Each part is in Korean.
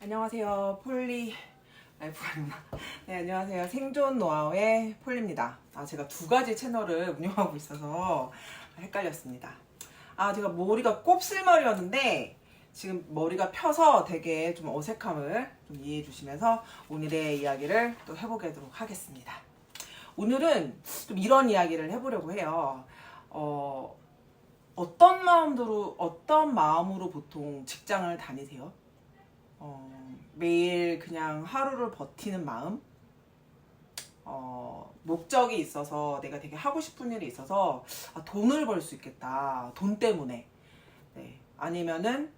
안녕하세요. 폴리 라이프가 아니구나. 네, 안녕하세요. 생존 노하우의 폴리입니다. 제가 두 가지 채널을 운영하고 있어서 헷갈렸습니다. 제가 머리가 곱슬머리였는데 지금 머리가 펴서 되게 좀 어색함을 좀 이해해 주시면서 오늘의 이야기를 또 해보도록 하겠습니다. 오늘은 좀 이런 이야기를 해보려고 해요. 어떤 마음으로 보통 직장을 다니세요? 매일 그냥 하루를 버티는 마음? 목적이 있어서 내가 되게 하고 싶은 일이 있어서 돈을 벌 수 있겠다. 돈 때문에. 네. 아니면은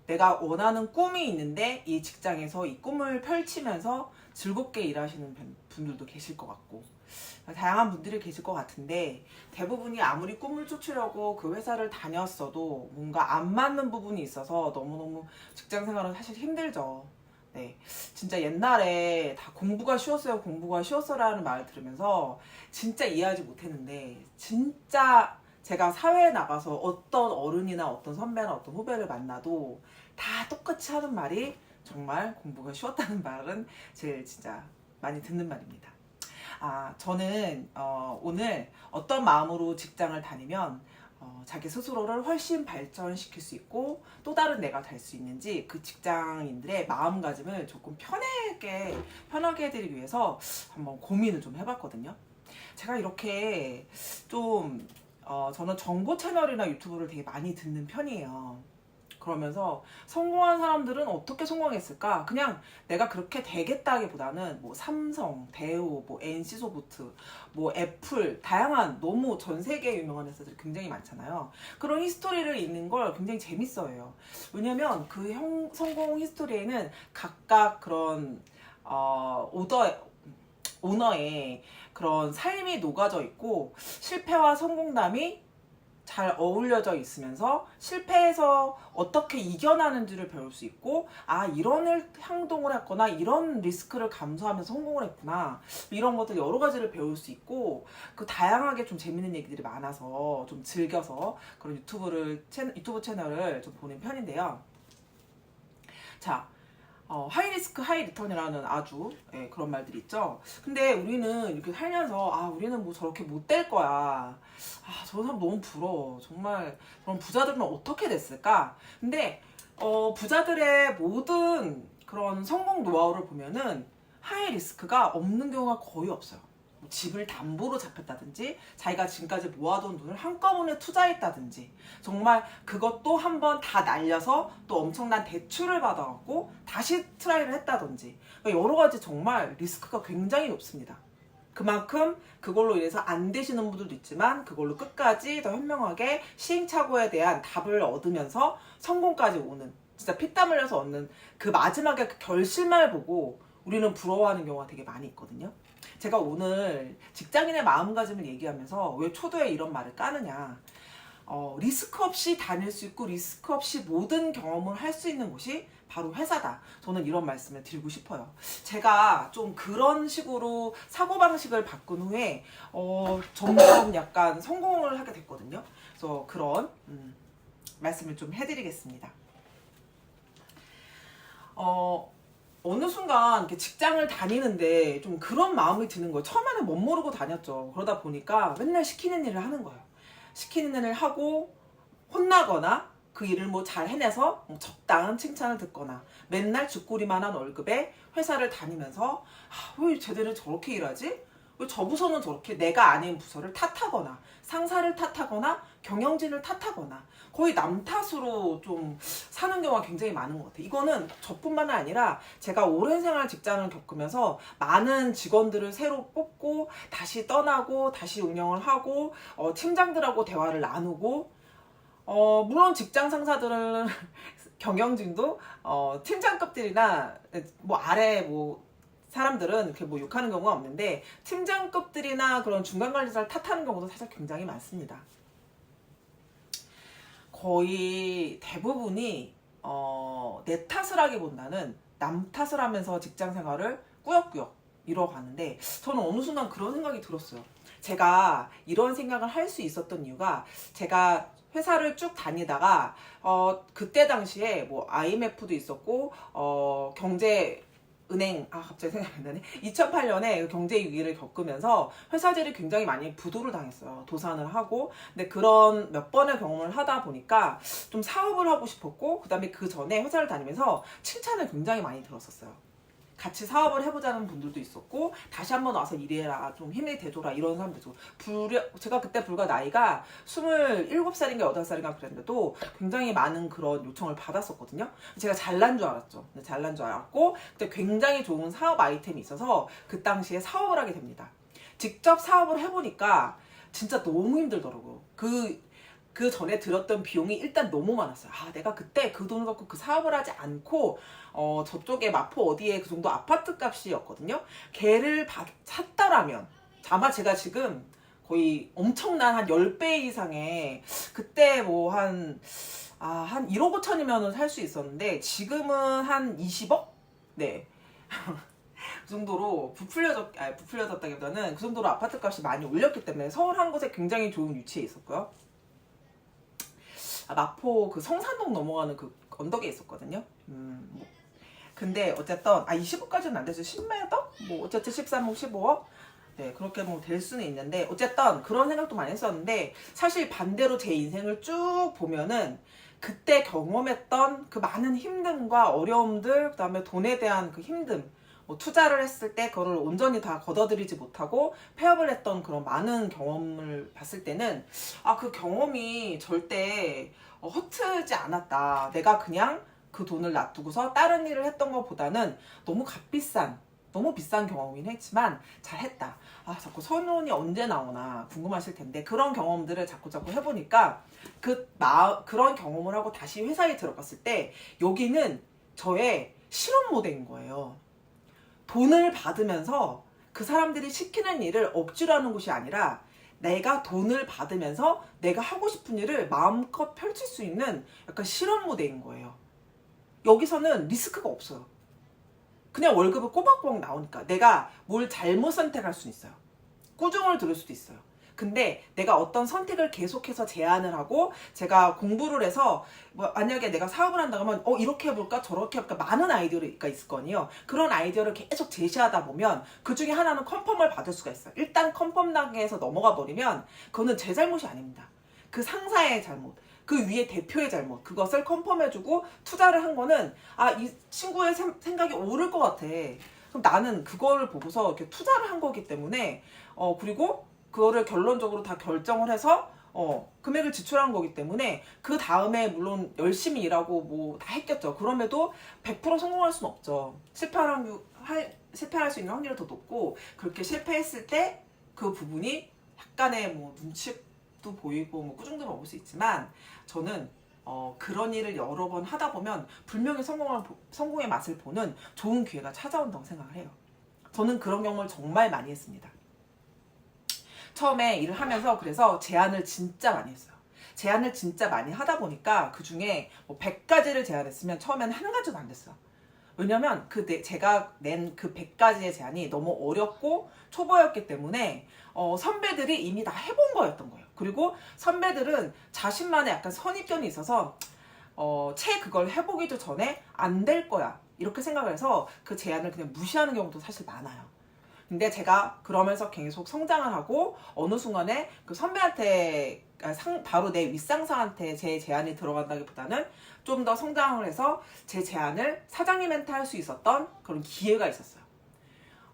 내가 원하는 꿈이 있는데 이 직장에서 이 꿈을 펼치면서 즐겁게 일하시는 분들도 계실 것 같고 다양한 분들이 계실 것 같은데 대부분이 아무리 꿈을 쫓으려고 그 회사를 다녔어도 뭔가 안 맞는 부분이 있어서 너무너무 직장 생활은 사실 힘들죠. 네, 진짜 옛날에 다 공부가 쉬웠어라는 말을 들으면서 진짜 이해하지 못했는데 진짜 제가 사회에 나가서 어떤 어른이나 어떤 선배나 어떤 후배를 만나도 다 똑같이 하는 말이 정말 공부가 쉬웠다는 말은 제일 진짜 많이 듣는 말입니다. 저는 오늘 어떤 마음으로 직장을 다니면 자기 스스로를 훨씬 발전시킬 수 있고 또 다른 내가 될 수 있는지 그 직장인들의 마음가짐을 조금 편하게 해드리기 위해서 한번 고민을 좀 해봤거든요. 제가 이렇게 좀 저는 정보 채널이나 유튜브를 되게 많이 듣는 편이에요. 그러면서 성공한 사람들은 어떻게 성공했을까? 그냥 내가 그렇게 되겠다기보다는 뭐 삼성, 대우, 뭐 NC소프트, 뭐 애플, 다양한 너무 전 세계에 유명한 회사들이 굉장히 많잖아요. 그런 히스토리를 읽는 걸 굉장히 재밌어해요. 왜냐면 그 성공 히스토리에는 각각 그런 오너의 그런 삶이 녹아져 있고 실패와 성공담이 잘 어울려져 있으면서 실패해서 어떻게 이겨나는지를 배울 수 있고 이런 행동을 했거나 이런 리스크를 감수하면서 성공을 했구나 이런 것들 여러 가지를 배울 수 있고 그 다양하게 좀 재밌는 얘기들이 많아서 좀 즐겨서 그런 유튜브 채널을 좀 보는 편인데요. 자, 하이 리스크 하이 리턴이라는 아주 그런 말들이 있죠. 근데 우리는 이렇게 살면서 우리는 뭐 저렇게 못 될 거야. 저런 사람 너무 부러워. 정말 그럼 부자들은 어떻게 됐을까? 근데 부자들의 모든 그런 성공 노하우를 보면은 하이 리스크가 없는 경우가 거의 없어요. 집을 담보로 잡혔다든지 자기가 지금까지 모아둔 돈을 한꺼번에 투자했다든지 정말 그것도 한번 다 날려서 또 엄청난 대출을 받아갖고 다시 트라이를 했다든지 그러니까 여러 가지 정말 리스크가 굉장히 높습니다. 그만큼 그걸로 인해서 안 되시는 분들도 있지만 그걸로 끝까지 더 현명하게 시행착오에 대한 답을 얻으면서 성공까지 오는 진짜 피땀 흘려서 얻는 그 마지막에 그 결실만을 보고 우리는 부러워하는 경우가 되게 많이 있거든요. 제가 오늘 직장인의 마음가짐을 얘기하면서 왜 초도에 이런 말을 까느냐. 리스크 없이 다닐 수 있고 리스크 없이 모든 경험을 할 수 있는 곳이 바로 회사다. 저는 이런 말씀을 드리고 싶어요. 제가 좀 그런 식으로 사고방식을 바꾼 후에 점점 약간 성공을 하게 됐거든요. 그래서 그런 말씀을 좀 해드리겠습니다. 어느 순간 이렇게 직장을 다니는데 좀 그런 마음이 드는 거예요. 처음에는 멋모르고 다녔죠. 그러다 보니까 맨날 시키는 일을 하는 거예요. 시키는 일을 하고 혼나거나 그 일을 뭐 잘 해내서 뭐 적당한 칭찬을 듣거나 맨날 쥐꼬리만한 월급에 회사를 다니면서 왜 쟤들은 저렇게 일하지? 왜 저 부서는 저렇게 내가 아닌 부서를 탓하거나 상사를 탓하거나 경영진을 탓하거나 거의 남 탓으로 좀 사는 경우가 굉장히 많은 것 같아요. 이거는 저뿐만 아니라 제가 오랜 생활 직장을 겪으면서 많은 직원들을 새로 뽑고 다시 떠나고 다시 운영을 하고 팀장들하고 대화를 나누고 물론 직장 상사들은 경영진도 팀장급들이나 뭐 아래 뭐 사람들은 이렇게 뭐 욕하는 경우가 없는데 팀장급들이나 그런 중간 관리자를 탓하는 경우도 사실 굉장히 많습니다. 거의 대부분이 내 탓을 하기보다는 남 탓을 하면서 직장 생활을 꾸역꾸역 이뤄가는데 저는 어느 순간 그런 생각이 들었어요. 제가 이런 생각을 할 수 있었던 이유가 제가 회사를 쭉 다니다가 그때 당시에 뭐 IMF도 있었고 경제은행 갑자기 생각이 안 나네. 2008년에 경제 위기를 겪으면서 회사들이 굉장히 많이 부도를 당했어요. 도산을 하고. 근데 그런 몇 번의 경험을 하다 보니까 좀 사업을 하고 싶었고, 그다음에 그 전에 회사를 다니면서 칭찬을 굉장히 많이 들었었어요. 같이 사업을 해보자는 분들도 있었고, 다시 한번 와서 일해라, 좀 힘이 되줘라, 이런 사람도 있고. 제가 그때 불과 나이가 27살인가 8살인가 그랬는데도 굉장히 많은 그런 요청을 받았었거든요. 제가 잘난 줄 알았죠. 잘난 줄 알았고, 그때 굉장히 좋은 사업 아이템이 있어서 그 당시에 사업을 하게 됩니다. 직접 사업을 해보니까 진짜 너무 힘들더라고요. 그 전에 들었던 비용이 일단 너무 많았어요. 내가 그때 그 돈을 갖고 그 사업을 하지 않고 저쪽에 마포 어디에 그 정도 아파트 값이었거든요. 걔를 샀다라면 아마 제가 지금 거의 엄청난 한 10배 이상의, 그때 뭐 한 1억 5천이면 살 수 있었는데 지금은 한 20억? 네. 그 정도로 부풀려졌다기보다는 그 정도로 아파트 값이 많이 올렸기 때문에 서울 한 곳에 굉장히 좋은 위치에 있었고요. 마포 그 성산동 넘어가는 그 언덕에 있었거든요. 근데 어쨌든 20억까지는 안 됐어요. 10m? 뭐 어쨌든 13억, 15억? 네, 그렇게 뭐 될 수는 있는데, 어쨌든 그런 생각도 많이 했었는데, 사실 반대로 제 인생을 쭉 보면은 그때 경험했던 그 많은 힘듦과 어려움들, 그 다음에 돈에 대한 그 힘듦, 뭐 투자를 했을 때 그거를 온전히 다 걷어들이지 못하고 폐업을 했던 그런 많은 경험을 봤을 때는 그 경험이 절대 허트지 않았다. 내가 그냥 그 돈을 놔두고서 다른 일을 했던 것보다는 너무 비싼 경험이긴 했지만 잘했다. 자꾸 선언이 언제 나오나 궁금하실 텐데, 그런 경험들을 자꾸 해보니까 그런 경험을 하고 다시 회사에 들어갔을 때 여기는 저의 실험 무대인 거예요. 돈을 받으면서 그 사람들이 시키는 일을 억지로 하는 곳이 아니라 내가 돈을 받으면서 내가 하고 싶은 일을 마음껏 펼칠 수 있는 약간 실험 무대인 거예요. 여기서는 리스크가 없어요. 그냥 월급을 꼬박꼬박 나오니까 내가 뭘 잘못 선택할 수 있어요. 꾸중을 들을 수도 있어요. 근데 내가 어떤 선택을 계속해서 제안을 하고, 제가 공부를 해서 만약에 내가 사업을 한다고 하면 이렇게 해볼까 저렇게 해볼까 많은 아이디어가 있을 거 아니에요. 그런 아이디어를 계속 제시하다 보면 그 중에 하나는 컨펌을 받을 수가 있어요. 일단 컨펌 단계에서 넘어가 버리면 그거는 제 잘못이 아닙니다. 그 상사의 잘못, 그 위에 대표의 잘못, 그것을 컨펌해주고 투자를 한 거는 이 친구의 생각이 옳을 것 같아. 그럼 나는 그거를 보고서 이렇게 투자를 한 거기 때문에 그리고 그거를 결론적으로 다 결정을 해서 금액을 지출한 거기 때문에 그 다음에 물론 열심히 일하고 뭐 다 했겠죠. 그럼에도 100% 성공할 수는 없죠. 실패할 수 있는 확률이 더 높고, 그렇게 실패했을 때 그 부분이 약간의 뭐 눈치도 보이고 뭐 꾸중도 먹을 수 있지만, 저는 그런 일을 여러 번 하다 보면 분명히 성공의 맛을 보는 좋은 기회가 찾아온다고 생각을 해요. 저는 그런 경험을 정말 많이 했습니다. 처음에 일을 하면서 그래서 제안을 진짜 많이 했어요. 제안을 진짜 많이 하다 보니까 그 중에 뭐 100가지를 제안했으면 처음에는 한 가지도 안 됐어요. 왜냐면 제가 낸 그 100가지의 제안이 너무 어렵고 초보였기 때문에 선배들이 이미 다 해본 거였던 거예요. 그리고 선배들은 자신만의 약간 선입견이 있어서 그걸 해보기도 전에 안 될 거야 이렇게 생각을 해서 그 제안을 그냥 무시하는 경우도 사실 많아요. 근데 제가 그러면서 계속 성장을 하고 어느 순간에 그 선배한테 바로 내 윗상사한테 제 제안이 들어간다기보다는 좀 더 성장을 해서 제 제안을 사장님한테 할 수 있었던 그런 기회가 있었어요.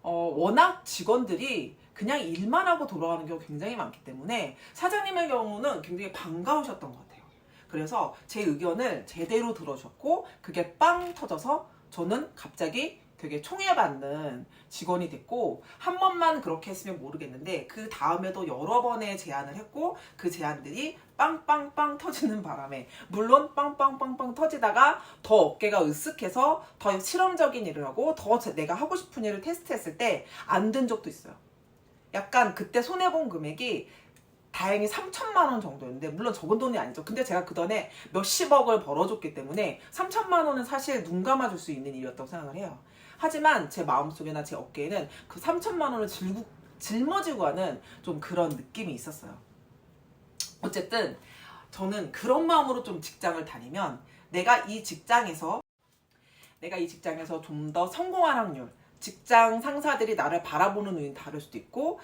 워낙 직원들이 그냥 일만 하고 돌아가는 경우가 굉장히 많기 때문에 사장님의 경우는 굉장히 반가우셨던 것 같아요. 그래서 제 의견을 제대로 들어주셨고 그게 빵 터져서 저는 갑자기 되게 총애받는 직원이 됐고, 한 번만 그렇게 했으면 모르겠는데 그 다음에도 여러 번의 제안을 했고 그 제안들이 빵빵빵 터지는 바람에, 물론 빵빵빵빵 터지다가 더 어깨가 으쓱해서 더 실험적인 일을 하고 더 내가 하고 싶은 일을 테스트했을 때 안 된 적도 있어요. 약간 그때 손해본 금액이 다행히 3천만 원 정도였는데, 물론 적은 돈이 아니죠. 근데 제가 그 전에 몇십억을 벌어줬기 때문에 3천만 원은 사실 눈 감아줄 수 있는 일이었다고 생각을 해요. 하지만 제 마음속이나 제 어깨에는 그 3천만 원을 짊어지고 가는 좀 그런 느낌이 있었어요. 어쨌든 저는 그런 마음으로 좀 직장을 다니면 내가 이 직장에서 좀 더 성공할 확률, 직장 상사들이 나를 바라보는 눈이 다를 수도 있고,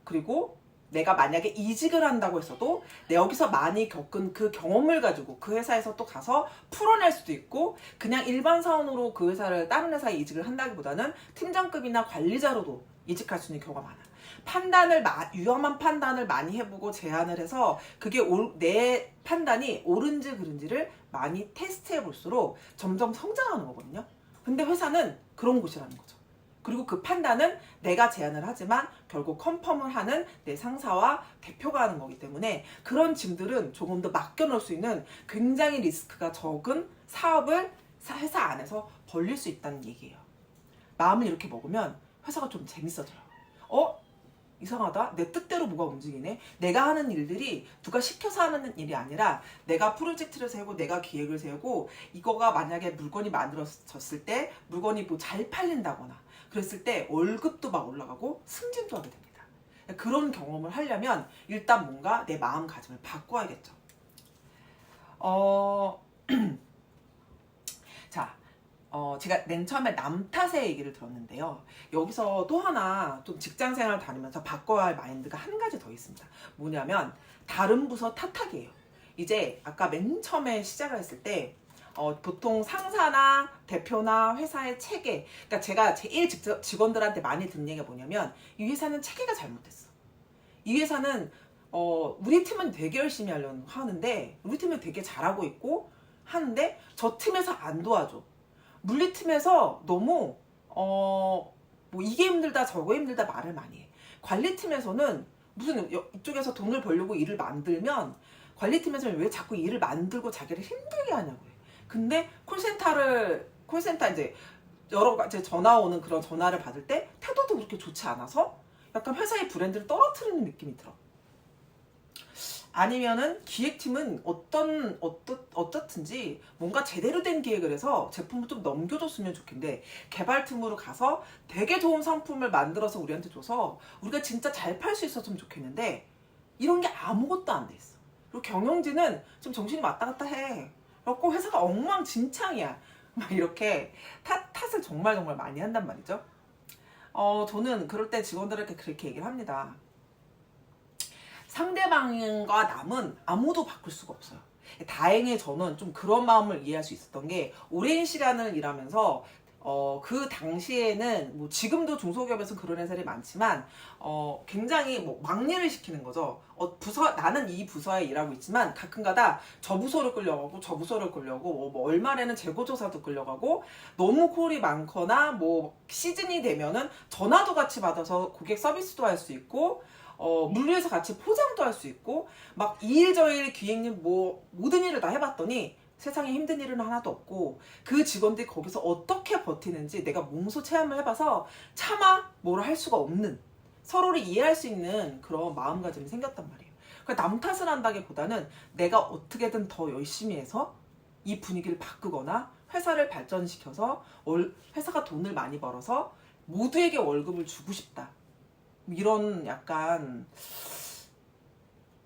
그리고 내가 만약에 이직을 한다고 했어도 내 여기서 많이 겪은 그 경험을 가지고 그 회사에서 또 가서 풀어낼 수도 있고, 그냥 일반 사원으로 그 회사를 다른 회사에 이직을 한다기보다는 팀장급이나 관리자로도 이직할 수 있는 경우가 많아. 위험한 판단을 많이 해보고 제안을 해서 그게 내 판단이 옳은지 그른지를 많이 테스트해 볼수록 점점 성장하는 거거든요. 근데 회사는 그런 곳이라는 거죠. 그리고 그 판단은 내가 제안을 하지만 결국 컨펌을 하는 내 상사와 대표가 하는 거기 때문에 그런 짐들은 조금 더 맡겨놓을 수 있는 굉장히 리스크가 적은 사업을 회사 안에서 벌릴 수 있다는 얘기예요. 마음을 이렇게 먹으면 회사가 좀 재밌어져요. 이상하다. 내 뜻대로 뭐가 움직이네. 내가 하는 일들이 누가 시켜서 하는 일이 아니라 내가 프로젝트를 세우고 내가 기획을 세우고 이거가 만약에 물건이 만들어졌을 때 물건이 뭐 잘 팔린다거나 그랬을 때 월급도 막 올라가고 승진도 하게 됩니다. 그런 경험을 하려면 일단 뭔가 내 마음가짐을 바꿔야겠죠. 자, 제가 맨 처음에 남 탓의 얘기를 들었는데요. 여기서 또 하나 좀 직장생활 다니면서 바꿔야 할 마인드가 한 가지 더 있습니다. 뭐냐면 다른 부서 탓하기예요. 이제 아까 맨 처음에 시작을 했을 때 보통 상사나 대표나 회사의 체계, 그러니까 제가 제일 직원들한테 많이 듣는 얘기가 뭐냐면 이 회사는 체계가 잘못됐어. 이 회사는 우리 팀은 되게 열심히 하려고 하는데 우리 팀은 되게 잘하고 있고 하는데 저 팀에서 안 도와줘. 물리팀에서 너무 뭐 이게 힘들다 저거 힘들다 말을 많이 해. 관리팀에서는 무슨 이쪽에서 돈을 벌려고 일을 만들면 관리팀에서는 왜 자꾸 일을 만들고 자기를 힘들게 하냐고 해. 근데 콜센터 이제 여러 가지 전화 오는 그런 전화를 받을 때 태도도 그렇게 좋지 않아서 약간 회사의 브랜드를 떨어뜨리는 느낌이 들어. 아니면은 기획팀은 어떻든지 뭔가 제대로 된 기획을 해서 제품을 좀 넘겨줬으면 좋겠는데 개발팀으로 가서 되게 좋은 상품을 만들어서 우리한테 줘서 우리가 진짜 잘 팔 수 있었으면 좋겠는데 이런 게 아무것도 안 돼 있어. 그리고 경영진은 좀 정신이 왔다 갔다 해. 그래갖고 회사가 엉망진창이야. 막 이렇게 탓을 정말 많이 한단 말이죠. 저는 그럴 때 직원들에게 그렇게 얘기를 합니다. 상대방과 남은 아무도 바꿀 수가 없어요. 다행히 저는 좀 그런 마음을 이해할 수 있었던 게 오랜 시간을 일하면서 그 당시에는 뭐 지금도 중소기업에서 그런 회사들이 많지만 굉장히 뭐 막일을 시키는 거죠. 나는 이 부서에 일하고 있지만 가끔가다 저 부서를 끌려가고 저 부서를 끌려가고 뭐 얼마에는 재고조사도 끌려가고 너무 콜이 많거나 뭐 시즌이 되면은 전화도 같이 받아서 고객 서비스도 할 수 있고 물류에서 같이 포장도 할 수 있고 막 이 일 저 일 기획일 뭐 모든 일을 다 해봤더니 세상에 힘든 일은 하나도 없고 그 직원들이 거기서 어떻게 버티는지 내가 몸소 체험을 해봐서 차마 뭐라 할 수가 없는 서로를 이해할 수 있는 그런 마음가짐이 생겼단 말이에요. 그러니까 남 탓을 한다기보다는 내가 어떻게든 더 열심히 해서 이 분위기를 바꾸거나 회사를 발전시켜서 회사가 돈을 많이 벌어서 모두에게 월급을 주고 싶다. 이런 약간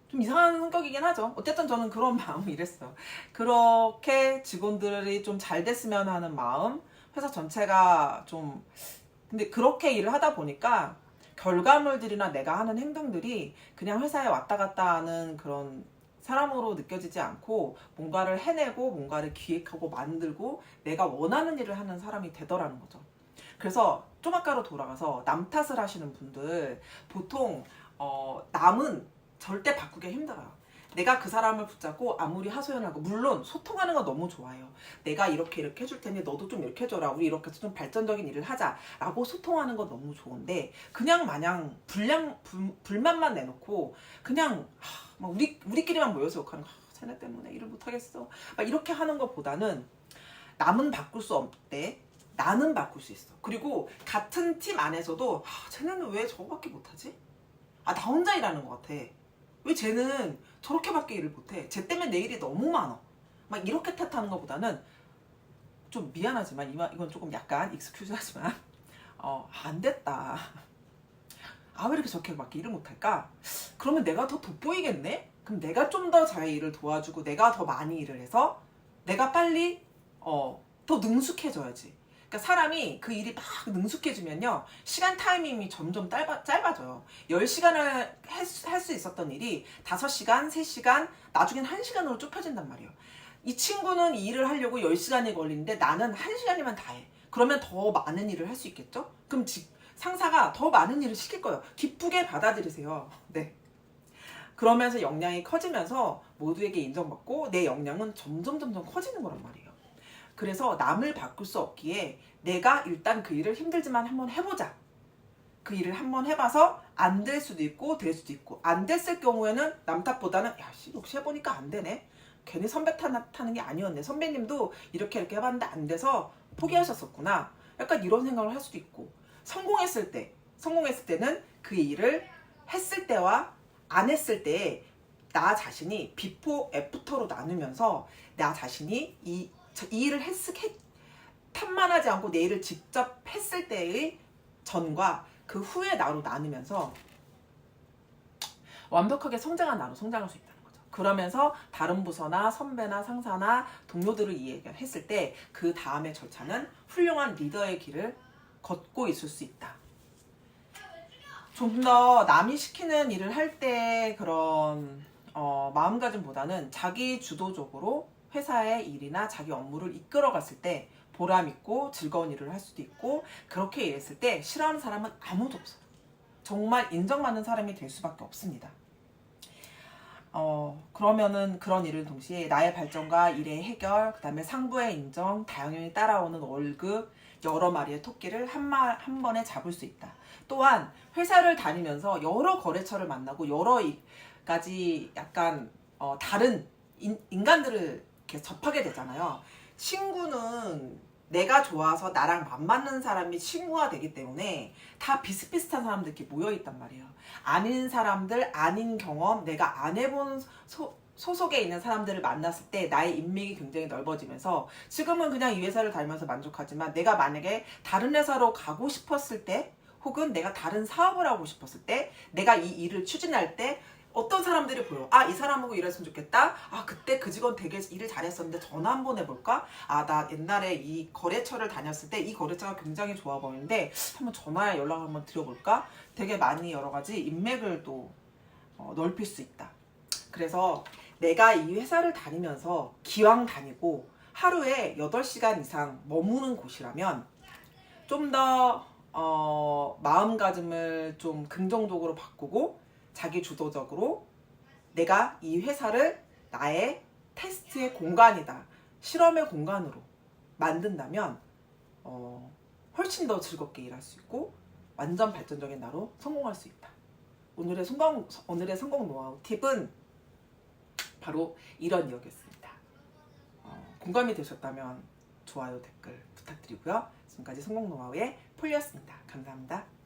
좀 이상한 성격이긴 하죠. 어쨌든 저는 그런 마음이 이랬어요. 그렇게 직원들이 좀 잘 됐으면 하는 마음, 회사 전체가 좀 근데 그렇게 일을 하다 보니까 결과물들이나 내가 하는 행동들이 그냥 회사에 왔다 갔다 하는 그런 사람으로 느껴지지 않고 뭔가를 해내고 뭔가를 기획하고 만들고 내가 원하는 일을 하는 사람이 되더라는 거죠. 그래서 좀 아까로 돌아가서 남 탓을 하시는 분들 보통 남은 절대 바꾸기 힘들어요. 내가 그 사람을 붙잡고 아무리 하소연하고 물론 소통하는 거 너무 좋아요. 내가 이렇게 해줄 테니 너도 좀 이렇게 해줘라. 우리 이렇게 해서 좀 발전적인 일을 하자라고 소통하는 거 너무 좋은데 그냥 마냥 불만만 내놓고 그냥 막 우리끼리만 모여서 욕하는 거 쟤네 때문에 일을 못하겠어. 막 이렇게 하는 것보다는 남은 바꿀 수 없대. 나는 바꿀 수 있어. 그리고 같은 팀 안에서도 쟤는 왜 저거밖에 못하지? 나 혼자 일하는 것 같아. 왜 쟤는 저렇게밖에 일을 못해? 쟤 때문에 내 일이 너무 많아. 막 이렇게 탓하는 것보다는 좀 미안하지만 이건 조금 약간 익스큐즈하지만 안 됐다. 왜 이렇게 저렇게밖에 일을 못할까? 그러면 내가 더 돋보이겠네? 그럼 내가 좀 더 자기 일을 도와주고 내가 더 많이 일을 해서 내가 빨리 더 능숙해져야지. 그러니까 사람이 그 일이 막 능숙해지면요, 시간 타이밍이 점점 짧아져요. 10시간을 할 수 있었던 일이 5시간, 3시간, 나중엔 1시간으로 좁혀진단 말이에요. 이 친구는 이 일을 하려고 10시간이 걸리는데 나는 1시간이면 다 해. 그러면 더 많은 일을 할 수 있겠죠? 그럼 상사가 더 많은 일을 시킬 거예요. 기쁘게 받아들이세요. 네. 그러면서 역량이 커지면서 모두에게 인정받고 내 역량은 점점 커지는 거란 말이에요. 그래서 남을 바꿀 수 없기에 내가 일단 그 일을 힘들지만 한번 해보자. 그 일을 한번 해봐서 안 될 수도 있고 될 수도 있고, 안 됐을 경우에는 남 탓보다는 역시 해보니까 안 되네. 괜히 선배 타는 게 아니었네. 선배님도 이렇게 해봤는데 안 돼서 포기하셨었구나. 약간 이런 생각을 할 수도 있고, 성공했을 때는 그 일을 했을 때와 안 했을 때 나 자신이 비포 애프터로 나누면서 나 자신이 이 일을 탓만하지 않고 내 일을 직접 했을 때의 전과 그 후의 나로 나누면서 완벽하게 성장한 나로 성장할 수 있다는 거죠. 그러면서 다른 부서나 선배나 상사나 동료들을 이해했을 때 그 다음의 절차는 훌륭한 리더의 길을 걷고 있을 수 있다. 좀 더 남이 시키는 일을 할 때 그런 마음가짐보다는 자기 주도적으로 회사의 일이나 자기 업무를 이끌어 갔을 때 보람 있고 즐거운 일을 할 수도 있고, 그렇게 일했을 때 싫어하는 사람은 아무도 없어요. 정말 인정받는 사람이 될 수밖에 없습니다. 그러면은 그런 일을 동시에 나의 발전과 일의 해결, 그 다음에 상부의 인정, 당연히 따라오는 월급, 여러 마리의 토끼를 한 번에 잡을 수 있다. 또한 회사를 다니면서 여러 거래처를 만나고 여러 가지 약간 다른 인간들을 이렇게 접하게 되잖아요. 친구는 내가 좋아서 나랑 맞는 사람이 친구가 되기 때문에 다 비슷비슷한 사람들이 모여있단 말이에요. 아닌 사람들, 아닌 경험, 내가 안 해본 소속에 있는 사람들을 만났을 때 나의 인맥이 굉장히 넓어지면서 지금은 그냥 이 회사를 다니면서 만족하지만 내가 만약에 다른 회사로 가고 싶었을 때, 혹은 내가 다른 사업을 하고 싶었을 때, 내가 이 일을 추진할 때 어떤 사람들이 보여. 이 사람하고 일했으면 좋겠다. 그때 그 직원 되게 일을 잘했었는데 전화 한번 해볼까? 나 옛날에 이 거래처를 다녔을 때 이 거래처가 굉장히 좋아 보이는데 한번 전화에 연락을 한번 드려볼까? 되게 많이 여러 가지 인맥을 또 넓힐 수 있다. 그래서 내가 이 회사를 다니면서 기왕 다니고 하루에 8시간 이상 머무는 곳이라면 좀 더 마음가짐을 좀 긍정적으로 바꾸고 자기 주도적으로 내가 이 회사를 나의 테스트의 공간이다, 실험의 공간으로 만든다면 훨씬 더 즐겁게 일할 수 있고 완전 발전적인 나로 성공할 수 있다. 오늘의 성공 노하우 팁은 바로 이런 이야기였습니다. 공감이 되셨다면 좋아요, 댓글 부탁드리고요. 지금까지 성공 노하우의 폴리였습니다. 감사합니다.